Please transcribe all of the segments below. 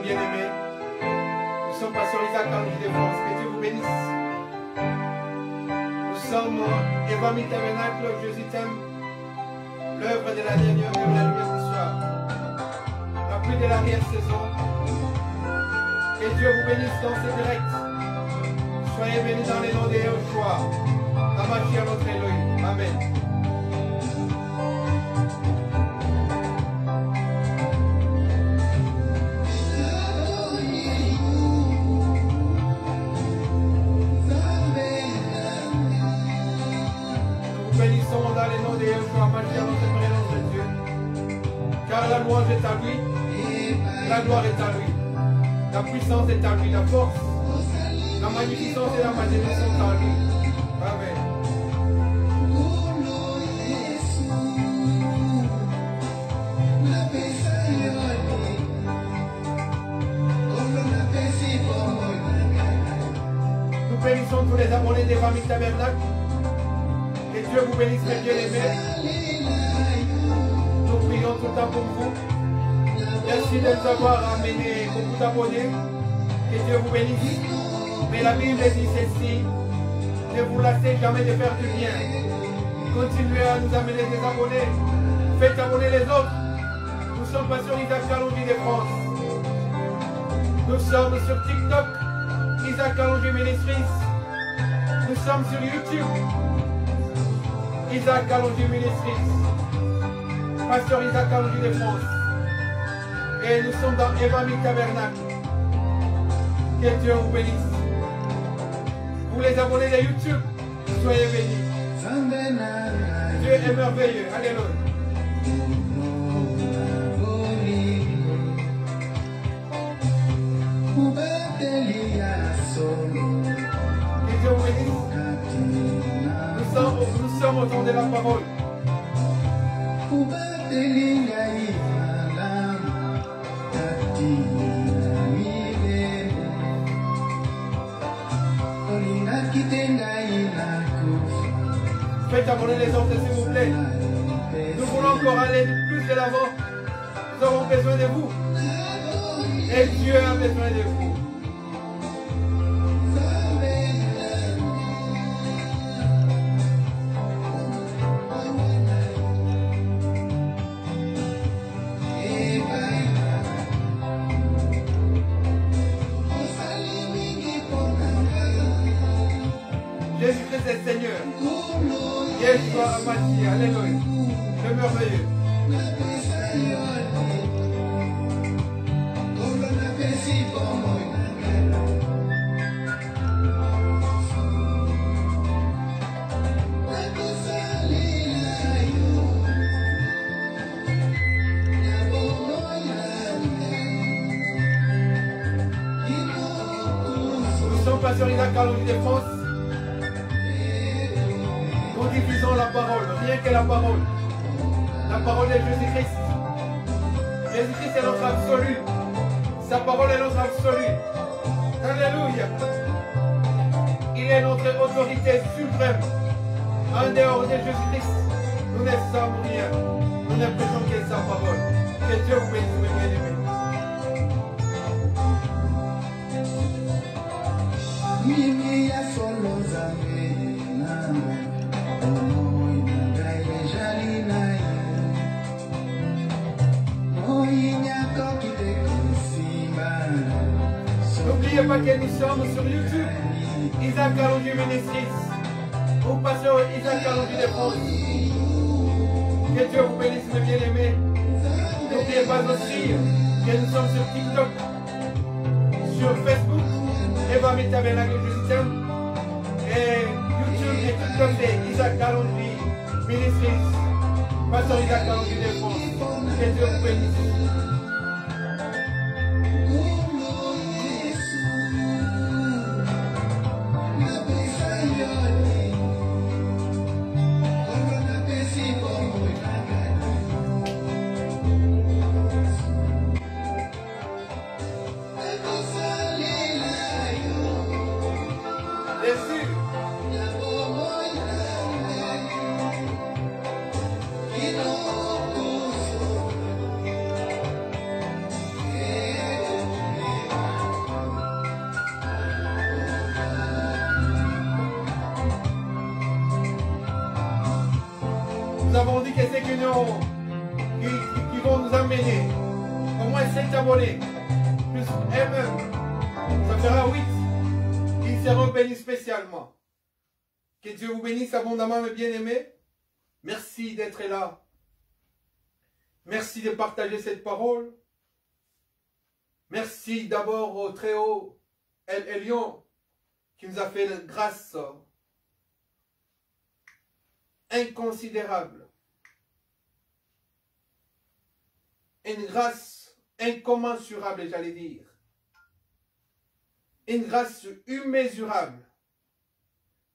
bien-aimés. Nous sommes Pasteur Isaac Henri de France. Que Dieu vous bénisse. Nous sommes Évangile Tabernacle, Jésus t'aime. L'œuvre de la dernière heure de la lumière du soir. La pluie de l'arrière-saison. Que Dieu vous bénisse dans ce direct. Soyez bénis dans les noms de Yeshua. Amachia notre Elohim. Amen. Dans les noms de Yeshua, Amachia notre prénom de Dieu. Car la louange est à lui, la gloire est à lui, la puissance est à lui, la force, la magnificence et la majesté sont à lui. Amen. Nous bénissons tous les abonnés des familles Tabernacle. Que Dieu vous bénisse, mes bien-aimés. Nous prions tout le temps pour vous. Merci de nous avoir amené beaucoup d'abonnés. Que Dieu vous bénisse. Mais la Bible dit ceci: ne vous lassez jamais de faire du bien. Continuez à nous amener des abonnés. Faites abonner les autres. Nous sommes Pasteur Isaac Kalonji de France. Nous sommes sur TikTok, Isaac Kalonji Ministries. Nous sommes sur YouTube, Isaac Kalonji Ministries, Pasteur Isaac Kalonji de France. Et nous sommes dans Évangile Tabernacle. Que Dieu vous bénisse. Vous les abonnés de YouTube, soyez bénis. Dieu est merveilleux. Alléluia. Que Dieu vous bénisse. Nous sommes au temps de la parole. Faites abonner les autres, s'il vous plaît. Nous voulons encore aller plus de l'avant. Nous avons besoin de vous. Et Dieu a besoin de vous. Jésus-Christ est Seigneur. Yeshua Amachia, alléluia. Le merveilleux. Nous sommes Pasteur Isaac Kalonji de France. Nous diffusons la parole, rien que la parole. La parole de Jésus-Christ. Jésus-Christ est notre absolu. Sa parole est notre absolu. Alléluia. Il est notre autorité suprême. En dehors de Jésus-Christ, nous ne sommes rien. Nous ne prêchons que sa parole. Que Dieu vous bénisse, mes bien-aimés. N'oubliez pas que nous sommes sur YouTube, Isaac Kalonji Ministries, au Pasteur Isaac Kalonji de France. Que Dieu vous bénisse, mes bien-aimés. N'oubliez pas aussi que nous sommes sur TikTok, sur Facebook, Évangile Tabernacle, Jésus t'aime. Et YouTube et TikTok, c'est Isaac Kalonji Ministries, Pasteur Isaac Kalonji de France. Que Dieu vous bénisse. 8 abonnés, plus MM, ça fera 8. Ils seront bénis spécialement. Que Dieu vous bénisse abondamment, mes bien-aimés. Merci d'être là. Merci de partager cette parole. Merci d'abord au Très-Haut, El Elyon, qui nous a fait une grâce inconsidérable. Une grâce incommensurable, j'allais dire. Une grâce immesurable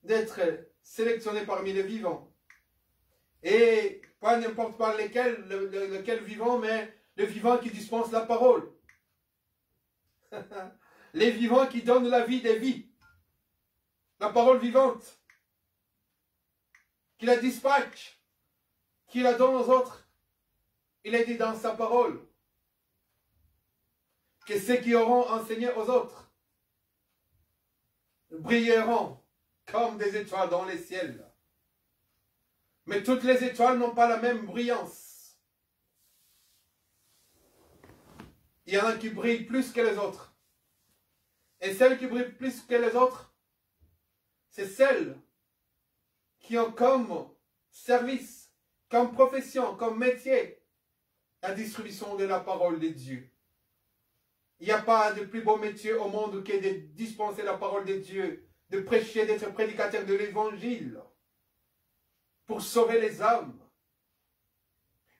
d'être sélectionné parmi les vivants. Et pas n'importe pas lequel vivant, mais le vivant qui dispense la parole. Les vivants qui donnent la vie des vies. La parole vivante. Qui la dispatche. Qui la donne aux autres. Il est dit dans sa parole que ceux qui auront enseigné aux autres brilleront comme des étoiles dans les ciels. Mais toutes les étoiles n'ont pas la même brillance. Il y en a qui brillent plus que les autres. Et celles qui brillent plus que les autres, c'est celles qui ont comme service, comme profession, comme métier, la distribution de la parole de Dieu. Il n'y a pas de plus beau métier au monde que de dispenser la parole de Dieu, de prêcher, d'être prédicateur de l'évangile, pour sauver les âmes.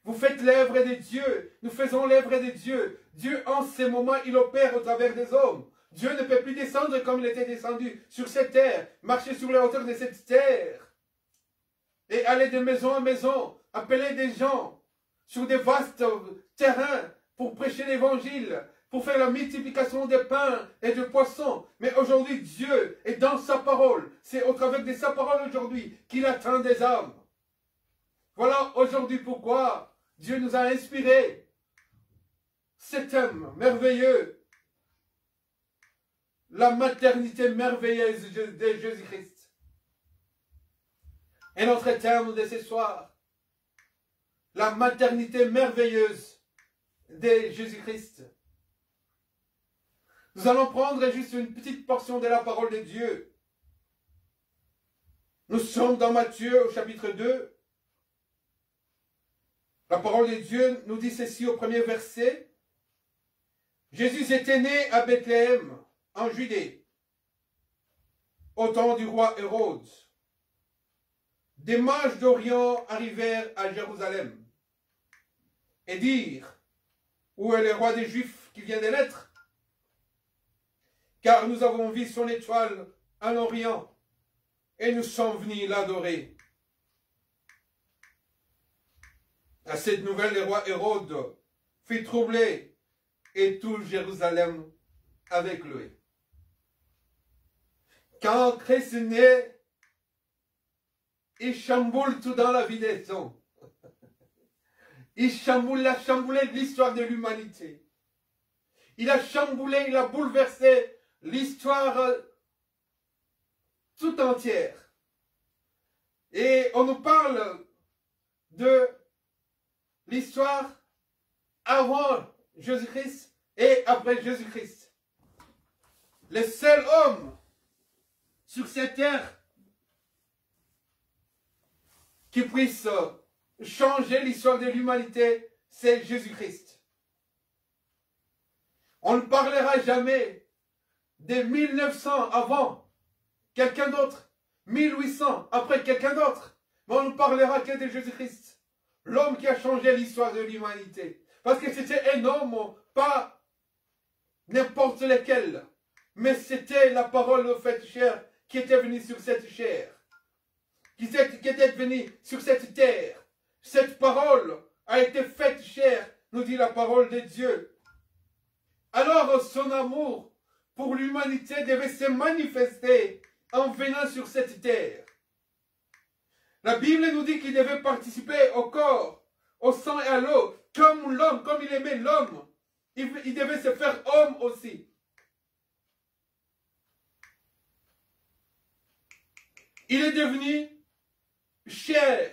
Vous faites l'œuvre de Dieu, nous faisons l'œuvre de Dieu. Dieu, en ce moment, il opère au travers des hommes. Dieu ne peut plus descendre comme il était descendu sur cette terre, marcher sur les hauteurs de cette terre, et aller de maison en maison, appeler des gens sur des vastes terrains pour prêcher l'évangile, pour faire la multiplication des pains et des poissons. Mais aujourd'hui, Dieu est dans sa parole. C'est au travers de sa parole aujourd'hui qu'il atteint des âmes. Voilà aujourd'hui pourquoi Dieu nous a inspiré cet thème merveilleux, la maternité merveilleuse de Jésus-Christ. Et notre thème de ce soir, la maternité merveilleuse de Jésus-Christ. Nous allons prendre juste une petite portion de la parole de Dieu. Nous sommes dans Matthieu au chapitre 2. La parole de Dieu nous dit ceci au premier verset. Jésus était né à Bethléem, en Judée, au temps du roi Hérode. Des mages d'Orient arrivèrent à Jérusalem et dirent, où est le roi des Juifs qui vient de naître? Car nous avons vu son étoile à l'Orient et nous sommes venus l'adorer. À cette nouvelle, le roi Hérode fit troubler et tout Jérusalem avec lui. Quand Christ est né, il chamboule tout dans la vie des hommes. Il a chamboulé l'histoire de l'humanité. Il a chamboulé, il a bouleversé l'histoire tout entière. Et on nous parle de l'histoire avant Jésus-Christ et après Jésus-Christ. Le seul homme sur cette terre qui puisse changer l'histoire de l'humanité, c'est Jésus-Christ. On ne parlera jamais de 1900 avant quelqu'un d'autre, 1800 après quelqu'un d'autre, mais on ne parlera que de Jésus-Christ, l'homme qui a changé l'histoire de l'humanité. Parce que c'était un homme, pas n'importe lequel, mais c'était la parole faite chair qui était venue sur cette chair, qui était venue sur cette terre. Cette parole a été faite chair, nous dit la parole de Dieu. Alors son amour pour l'humanité devait se manifester en venant sur cette terre. La Bible nous dit qu'il devait participer au corps, au sang et à l'eau, comme l'homme, comme il aimait l'homme. Il devait se faire homme aussi. Il est devenu chair.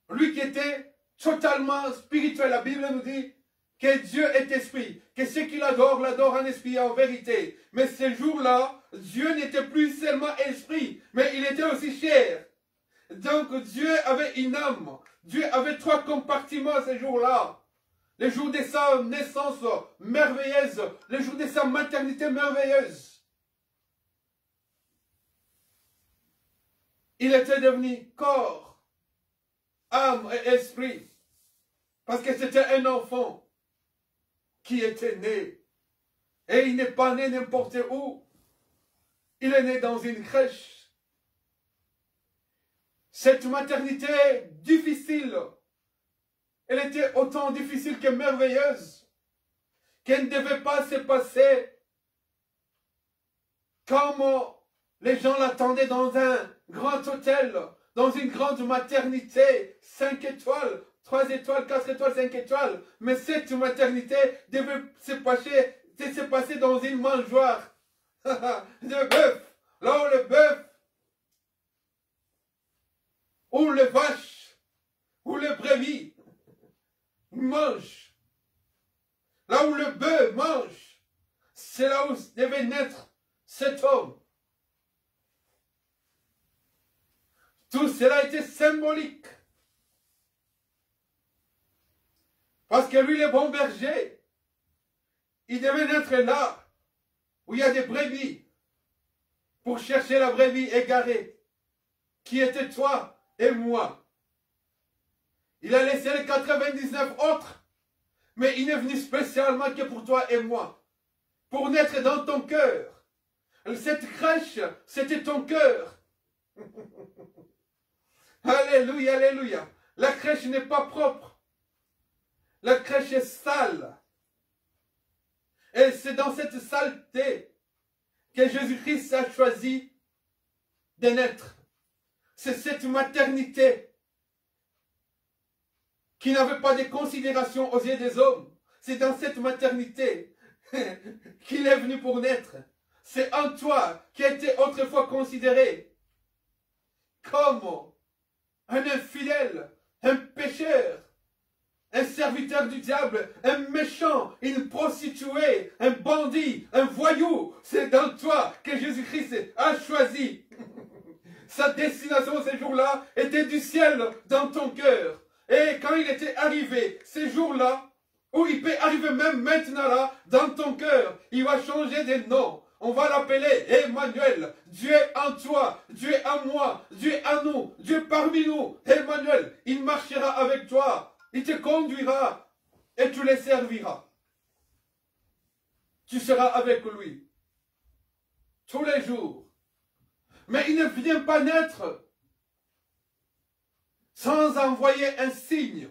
Lui qui était totalement spirituel. La Bible nous dit que Dieu est esprit, que ceux qui l'adorent, l'adorent en esprit et en vérité. Mais ce jour-là, Dieu n'était plus seulement esprit, mais il était aussi chair. Donc Dieu avait une âme. Dieu avait 3 compartiments ce jour-là. Le jour de sa naissance merveilleuse, le jour de sa maternité merveilleuse. Il était devenu corps, âme et esprit. Parce que c'était un enfant qui était né. Et il n'est pas né n'importe où. Il est né dans une crèche. Cette maternité difficile, elle était autant difficile que merveilleuse, qu'elle ne devait pas se passer comme les gens l'attendaient dans un grand hôtel, dans une grande maternité, 5 étoiles, 3 étoiles, 4 étoiles, 5 étoiles. Mais cette maternité devait se passer dans une mangeoire de bœuf, là où le bœuf, ou les vaches, ou les brebis mangent. Là où le bœuf mange, c'est là où devait naître cet homme. Tout cela était symbolique. Parce que lui, le bon berger, il devait naître là, où il y a des brebis, pour chercher la brebis égarée, qui était toi et moi. Il a laissé les 99 autres, mais il est venu spécialement que pour toi et moi, pour naître dans ton cœur. Cette crèche, c'était ton cœur. Alléluia, alléluia. La crèche n'est pas propre. La crèche est sale. Et c'est dans cette saleté que Jésus-Christ a choisi de naître. C'est cette maternité qui n'avait pas de considération aux yeux des hommes. C'est dans cette maternité qu'il est venu pour naître. C'est en toi qui a été autrefois considéré comme un infidèle, un pécheur, un serviteur du diable, un méchant, une prostituée, un bandit, un voyou. C'est dans toi que Jésus-Christ a choisi. Sa destination ce jour-là était du ciel dans ton cœur. Et quand il était arrivé, ces jours-là, ou il peut arriver même maintenant là, dans ton cœur, il va changer de nom. On va l'appeler Emmanuel. Dieu en toi, Dieu en moi, Dieu en nous, Dieu parmi nous. Emmanuel, il marchera avec toi. Il te conduira et tu le serviras. Tu seras avec lui tous les jours. Mais il ne vient pas naître sans envoyer un signe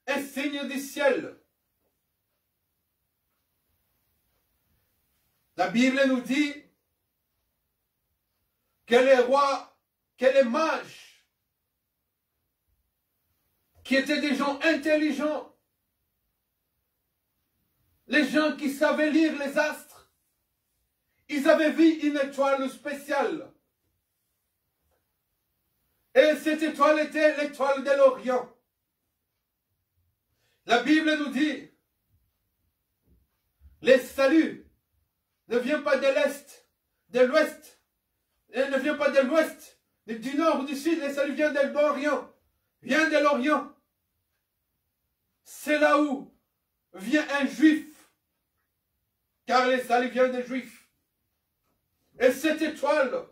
du ciel. La Bible nous dit que les rois, que les mages, qui étaient des gens intelligents, les gens qui savaient lire les astres, ils avaient vu une étoile spéciale. Et cette étoile était l'étoile de l'Orient. La Bible nous dit, le salut ne vient pas de l'Est, de l'Ouest, elle ne vient pas de l'Ouest, du Nord ou du Sud, le salut vient de l'Orient, vient de l'Orient. C'est là où vient un Juif, car le salut vient des Juifs. Et cette étoile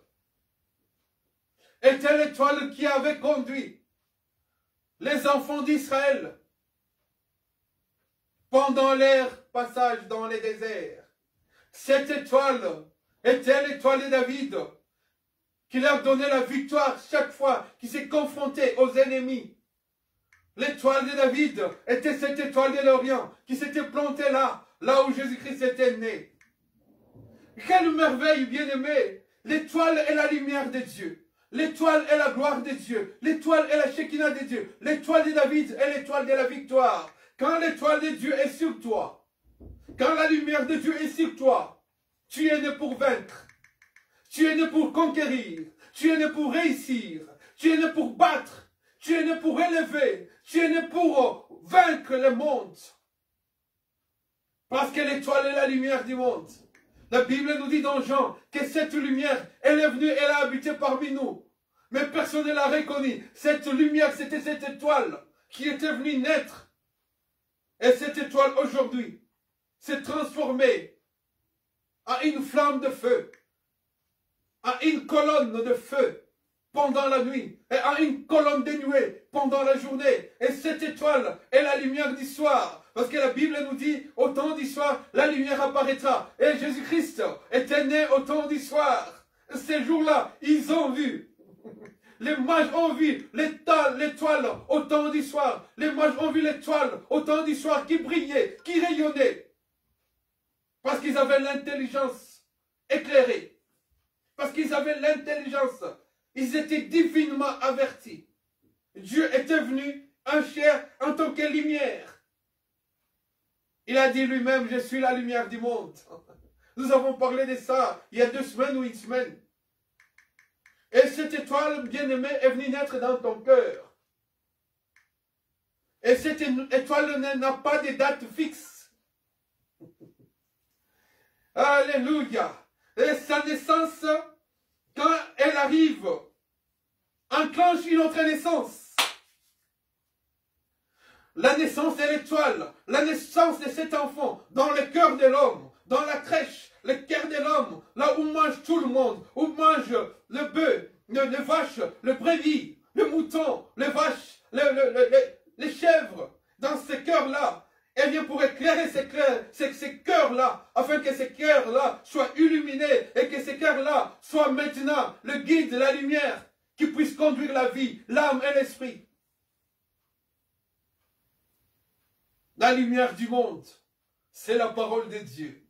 était l'étoile qui avait conduit les enfants d'Israël pendant leur passage dans les déserts. Cette étoile était l'étoile de David qui leur donnait la victoire chaque fois qu'ils s'est confrontés aux ennemis. L'étoile de David était cette étoile de l'Orient qui s'était plantée là, là où Jésus-Christ était né. Quelle merveille, bien-aimé! L'étoile est la lumière de Dieu. L'étoile est la gloire de Dieu. L'étoile est la Shekinah de Dieu. L'étoile de David est l'étoile de la victoire. Quand l'étoile de Dieu est sur toi, quand la lumière de Dieu est sur toi, tu es né pour vaincre. Tu es né pour conquérir. Tu es né pour réussir. Tu es né pour battre. Tu es né pour élever. Tu es né pour vaincre le monde. Parce que l'étoile est la lumière du monde. La Bible nous dit dans Jean que cette lumière, elle est venue, elle a habité parmi nous. Mais personne ne l'a reconnue. Cette lumière, c'était cette étoile qui était venue naître. Et cette étoile, aujourd'hui, s'est transformée en une flamme de feu, en une colonne de feu pendant la nuit, et en une colonne de nuée pendant la journée. Et cette étoile est la lumière du soir. Parce que la Bible nous dit, au temps du soir, la lumière apparaîtra. Et Jésus-Christ était né au temps du soir. Ces jours-là, ils ont vu. Les mages ont vu l'étoile au temps du soir. Les mages ont vu l'étoile au temps du soir qui brillait, qui rayonnait. Parce qu'ils avaient l'intelligence éclairée. Parce qu'ils avaient l'intelligence. Ils étaient divinement avertis. Dieu était venu en chair en tant que lumière. Il a dit lui-même, je suis la lumière du monde. Nous avons parlé de ça il y a 2 semaines ou 1 semaine. Et cette étoile bien-aimée est venue naître dans ton cœur. Et cette étoile n'a pas de date fixe. Alléluia. Et sa naissance, quand elle arrive, enclenche une autre naissance. La naissance de l'étoile, la naissance de cet enfant dans le cœur de l'homme, dans la crèche, le cœur de l'homme, là où mange tout le monde, où mange le bœuf, le vache, le brebis, le mouton, les vaches, les chèvres, dans ce cœur-là. Elle vient pour éclairer ces cœurs-là, afin que ces cœurs-là soient illuminés et que ces cœurs-là soient maintenant le guide, la lumière, qui puisse conduire la vie, l'âme et l'esprit. La lumière du monde, c'est la parole de Dieu.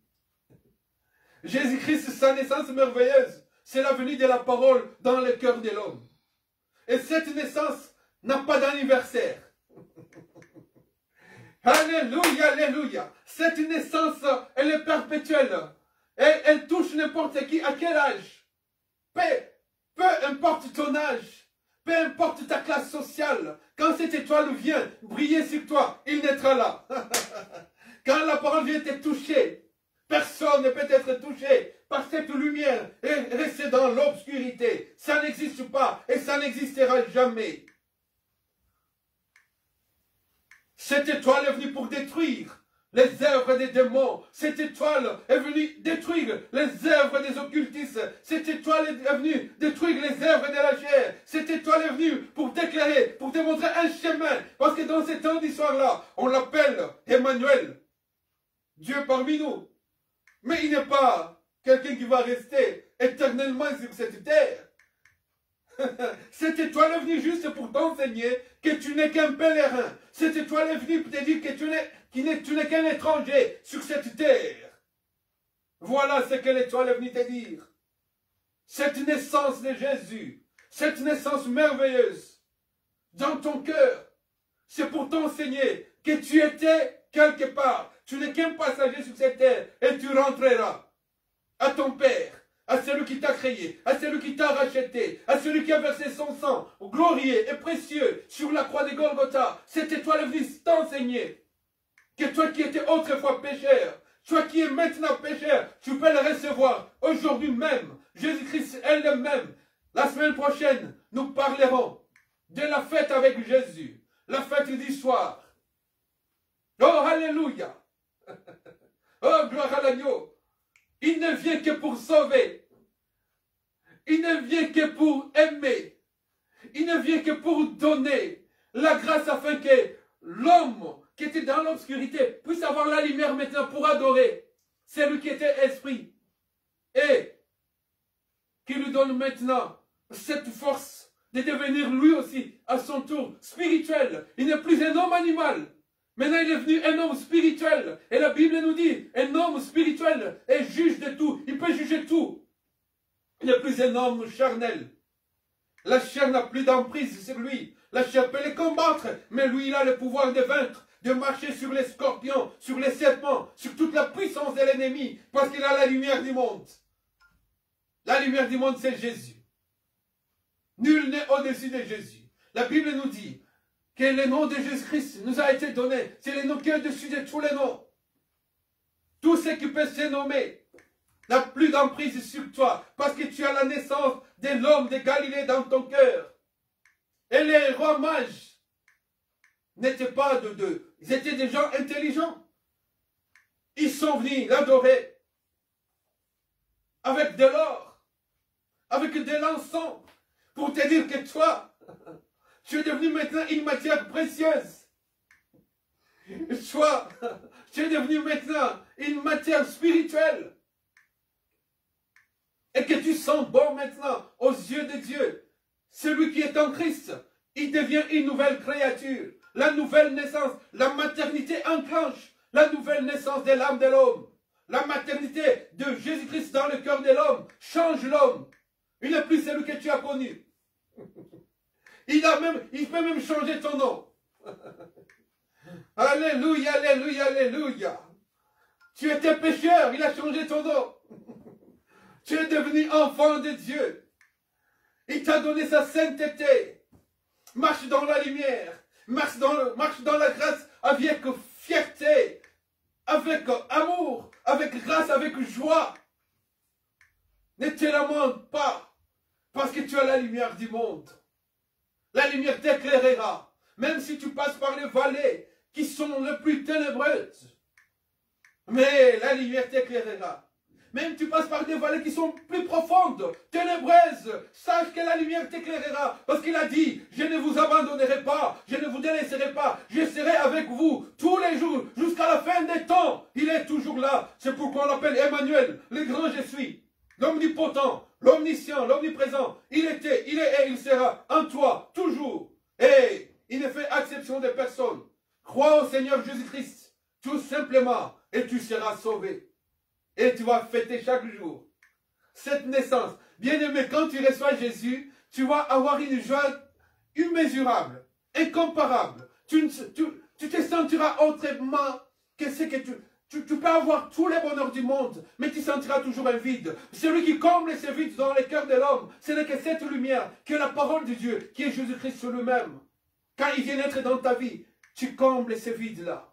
Jésus-Christ, sa naissance merveilleuse, c'est la venue de la parole dans le cœur de l'homme. Et cette naissance n'a pas d'anniversaire. Alléluia, alléluia. Cette naissance, elle est perpétuelle. Elle touche n'importe qui, à quel âge. Peu importe ton âge, peu importe ta classe sociale, quand cette étoile vient briller sur toi, il naîtra là. Quand la parole vient te toucher, personne ne peut être touché par cette lumière et rester dans l'obscurité. Ça n'existe pas et ça n'existera jamais. Cette étoile est venue pour détruire les œuvres des démons. Cette étoile est venue détruire les œuvres des occultistes. Cette étoile est venue détruire les œuvres de la chair. Cette étoile est venue pour t'éclairer, pour te montrer un chemin. Parce que dans ces temps d'histoire-là, on l'appelle Emmanuel. Dieu parmi nous. Mais il n'est pas quelqu'un qui va rester éternellement sur cette terre. Cette étoile est venue juste pour t'enseigner que tu n'es qu'un pèlerin. Cette étoile est venue pour te dire que tu n'es qu'un étranger sur cette terre. Voilà ce que l'étoile est venue te dire. Cette naissance de Jésus, cette naissance merveilleuse dans ton cœur, c'est pour t'enseigner que tu étais quelque part. Tu n'es qu'un passager sur cette terre et tu rentreras à ton Père. À celui qui t'a créé, à celui qui t'a racheté, à celui qui a versé son sang, glorieux et précieux, sur la croix de Golgotha. Cette étoile est venue t'enseigner que toi qui étais autrefois pécheur, toi qui es maintenant pécheur, tu peux le recevoir aujourd'hui même. Jésus-Christ est le même. La semaine prochaine, nous parlerons de la fête avec Jésus, la fête du soir. Oh, alléluia! Oh, gloire à l'agneau! Il ne vient que pour sauver. Il ne vient que pour aimer. Il ne vient que pour donner la grâce afin que l'homme qui était dans l'obscurité puisse avoir la lumière maintenant pour adorer celui qui était esprit. Et qui lui donne maintenant cette force de devenir lui aussi à son tour spirituel. Il n'est plus un homme animal. Maintenant, il est devenu un homme spirituel. Et la Bible nous dit, un homme spirituel est juge de tout. Il peut juger tout. Il n'est plus un homme charnel. La chair n'a plus d'emprise sur lui. La chair peut les combattre. Mais lui, il a le pouvoir de vaincre, de marcher sur les scorpions, sur les serpents, sur toute la puissance de l'ennemi. Parce qu'il a la lumière du monde. La lumière du monde, c'est Jésus. Nul n'est au-dessus de Jésus. La Bible nous dit que le nom de Jésus-Christ nous a été donné. C'est le nom qui est au-dessus de tous les noms. Tout ce qui peut se nommer n'a plus d'emprise sur toi, parce que tu as la naissance de l'homme de Galilée dans ton cœur. Et les rois mages n'étaient pas ils étaient des gens intelligents. Ils sont venus l'adorer avec de l'or, avec de l'encens, pour te dire que toi, tu es devenu maintenant une matière précieuse. Toi, tu es devenu maintenant une matière spirituelle. Et que tu sens bon maintenant aux yeux de Dieu. Celui qui est en Christ, il devient une nouvelle créature. La nouvelle naissance, la maternité enclenche la nouvelle naissance de l'âme de l'homme. La maternité de Jésus-Christ dans le cœur de l'homme change l'homme. Il n'est plus celui que tu as connu. Il peut même changer ton nom. Alléluia, alléluia, alléluia. Tu étais pécheur, il a changé ton nom. Tu es devenu enfant de Dieu. Il t'a donné sa sainteté. Marche dans la lumière. Marche dans la grâce avec fierté, avec amour, avec grâce, avec joie. Ne te lamente pas, parce que tu as la lumière du monde. La lumière t'éclairera, même si tu passes par les vallées qui sont les plus ténébreuses. Mais la lumière t'éclairera. Même tu passes par des vallées qui sont plus profondes, ténébreuses, sache que la lumière t'éclairera. Parce qu'il a dit, je ne vous abandonnerai pas, je ne vous délaisserai pas, je serai avec vous tous les jours, jusqu'à la fin des temps. Il est toujours là. C'est pourquoi on l'appelle Emmanuel, le grand je suis, l'omnipotent, l'omniscient, l'omniprésent. Il était, il est et il sera en toi, toujours. Et il ne fait exception de personne. Crois au Seigneur Jésus-Christ, tout simplement, et tu seras sauvé. Et tu vas fêter chaque jour cette naissance. Bien-aimé, quand tu reçois Jésus, tu vas avoir une joie immesurable, incomparable. Tu te sentiras autrement que ce que tu peux avoir tous les bonheurs du monde, mais tu sentiras toujours un vide. Celui qui comble ce vide dans le cœur de l'homme, ce n'est que cette lumière, qui est la parole de Dieu, qui est Jésus-Christ lui-même. Quand il vient être dans ta vie, tu combles ce vide-là.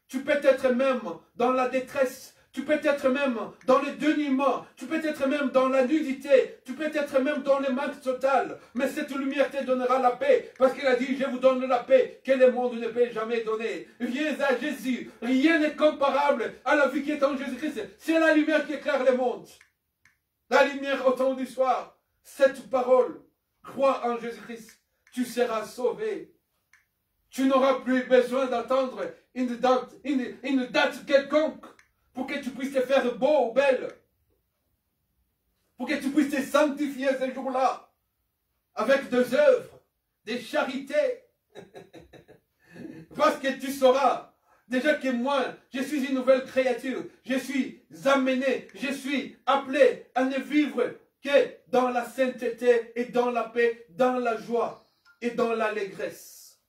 Tu peux être même dans la détresse. Tu peux être même dans le dénuement, tu peux être même dans la nudité, tu peux être même dans le manque total. Mais cette lumière te donnera la paix, parce qu'il a dit, je vous donne la paix que le monde ne peut jamais donner. Viens à Jésus, rien n'est comparable à la vie qui est en Jésus-Christ. C'est la lumière qui éclaire le monde. La lumière au temps du soir, cette parole, crois en Jésus-Christ, tu seras sauvé. Tu n'auras plus besoin d'attendre une date quelconque, pour que tu puisses te faire beau ou belle. Pour que tu puisses te sanctifier ce jour-là. Avec des œuvres, des charités. Parce que tu sauras déjà que moi, je suis une nouvelle créature. Je suis amené, je suis appelé à ne vivre que dans la sainteté et dans la paix, dans la joie et dans l'allégresse.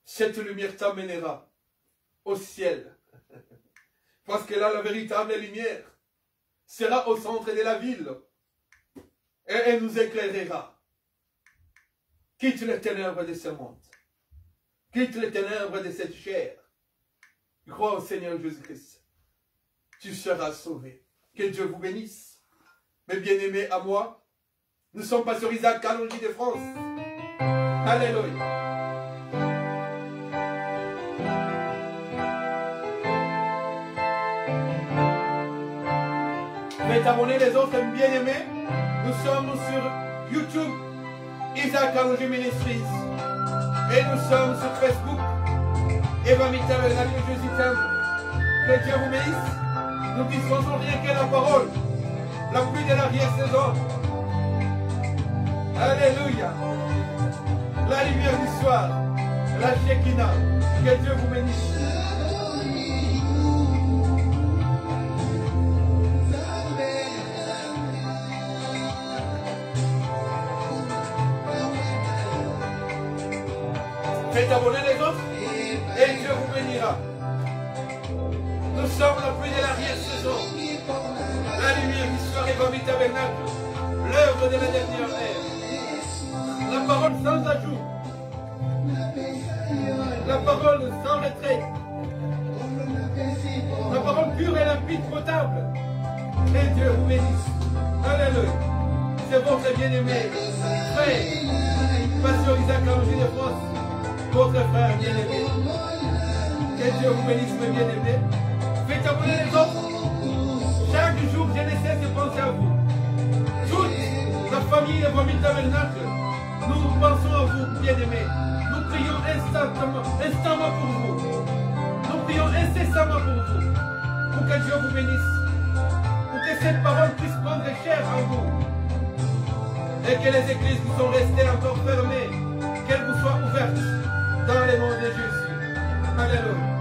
Cette lumière t'amènera au ciel. Parce que là, la véritable lumière sera au centre de la ville. Et elle nous éclairera. Quitte les ténèbres de ce monde. Quitte les ténèbres de cette chair. Crois au Seigneur Jésus-Christ. Tu seras sauvé. Que Dieu vous bénisse. Mes bien-aimés à moi, nous sommes pasteur Isaac Kalonji de France. Alléluia. Faites abonner les autres bien-aimés. Nous sommes sur YouTube, Isaac Kalonji Ministries. Et nous sommes sur Facebook, Eva Mitavel, Jésus t'aime. Que Dieu vous bénisse. Nous disposons rien que la parole, la pluie de l'arrière-saison. Alléluia. La lumière du soir, la Shekinah. Que Dieu vous bénisse. Faites abonner les autres et Dieu vous bénira. Nous sommes la pluie de l'arrière-saison. La lumière du soir est vomie tabernacle. L'œuvre de la dernière ère. La parole sans ajout. La parole sans retrait. La parole vide potable. Que Dieu vous bénisse. Alléluia. C'est votre bien-aimé, frère, Pasteur Isaac Kalonji de France, votre frère bien-aimé. Que Dieu vous bénisse, mes bien-aimés. Faites abonner les autres. Chaque jour, je ne cesse de penser à vous. Toute la famille de Famille Tabernacle, nous pensons à vous, bien-aimés. Nous prions instamment pour vous. Nous prions incessamment pour vous. Pour que Dieu vous bénisse. Pour que cette parole puisse prendre chair en vous. Et que les églises qui sont restées encore fermées, qu'elles vous soient ouvertes dans le nom de Jésus. Alléluia.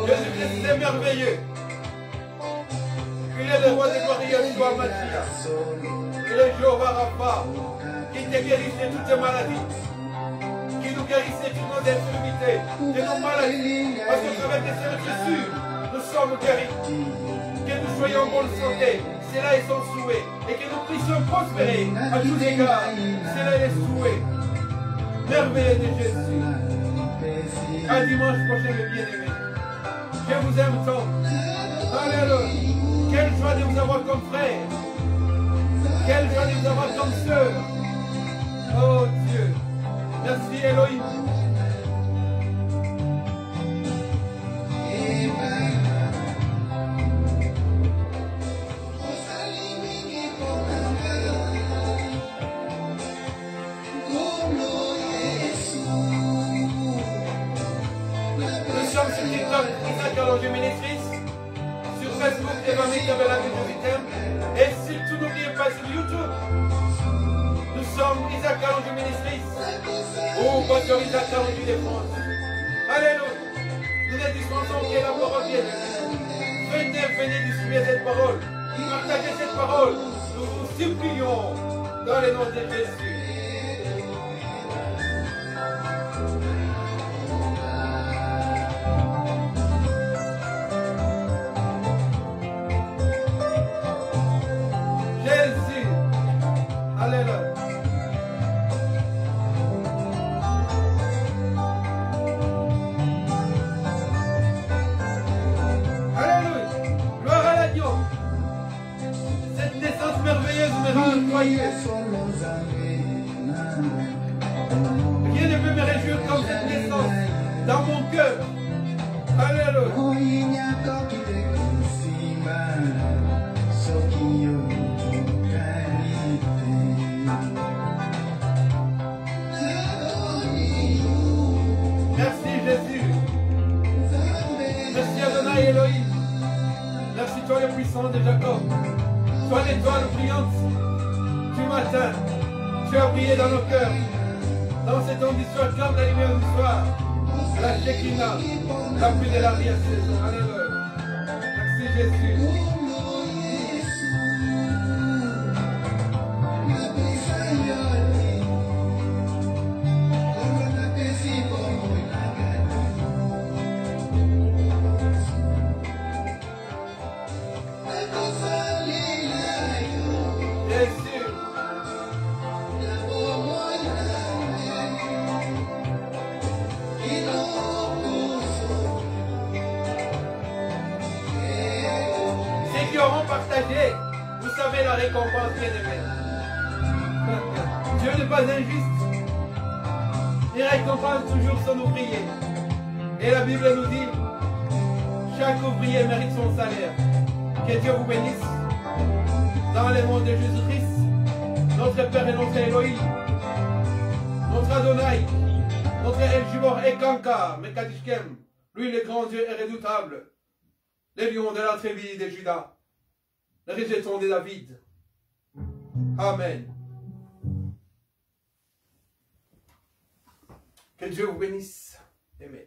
Jésus-Christ est merveilleux. Il est le roi de gloire, Yeshua Mashiach. Il est Jéhovah Rapha, qui te guérit de toutes tes maladies, qui nous guérit de toutes nos infirmités, de nos maladies, parce que avec tes servitures, nous sommes guéris. Que nous soyons en bonne santé, cela est son souhait, et que nous puissions prospérer à tous égards, cela est le souhait. Merveilleux de Jésus. À dimanche prochain, mes bien-aimés. Je vous aime tant. Alléluia. Quelle joie de vous avoir comme frère. Quelle joie de vous avoir comme sœur. Oh Dieu. Merci Elohim. Nous sommes sur TikTok, Isaac Kalonji Ministries. Sur Facebook, Evangile Tabernacle Jérusalem. Et surtout, n'oubliez pas sur YouTube. Nous sommes Isaac Kalonji Ministries. Ou Pasteur Isaac Kalonji de France. Alléluia. Nous ne dispensons que la parole bien. Venez distribuer cette parole. Partagez cette parole. Nous vous supplions dans le nom de Jésus. Jésus. Alléluia. Cette naissance merveilleuse me rend joyeux. Rien ne peut me réjouir comme cette naissance dans mon cœur. Alléluia. Merci Jésus. Merci Adonai Elohim. Merci toi le puissant de Jacob. Toi l'étoile brillante du matin. Tu as brillé dans nos cœurs. Dans cette onde d'histoire comme la lumière du soir. La Shekinah, la pluie de l'arrière-saison. Alléluia. Merci Jésus. Ceux qui auront partagé, vous savez la récompense, bien-aimés. Dieu n'est pas injuste. Il récompense toujours son ouvrier. Et la Bible nous dit, chaque ouvrier mérite son salaire. Que Dieu vous bénisse. Dans le nom de Jésus-Christ, notre Père et notre Elohim, notre Adonai, notre El Gibor et Kanka, Mekadishkem, lui le grand Dieu est redoutable, le lion de la tribu de Judas, le rejeton de David. Amen. Que Dieu vous bénisse. Amen.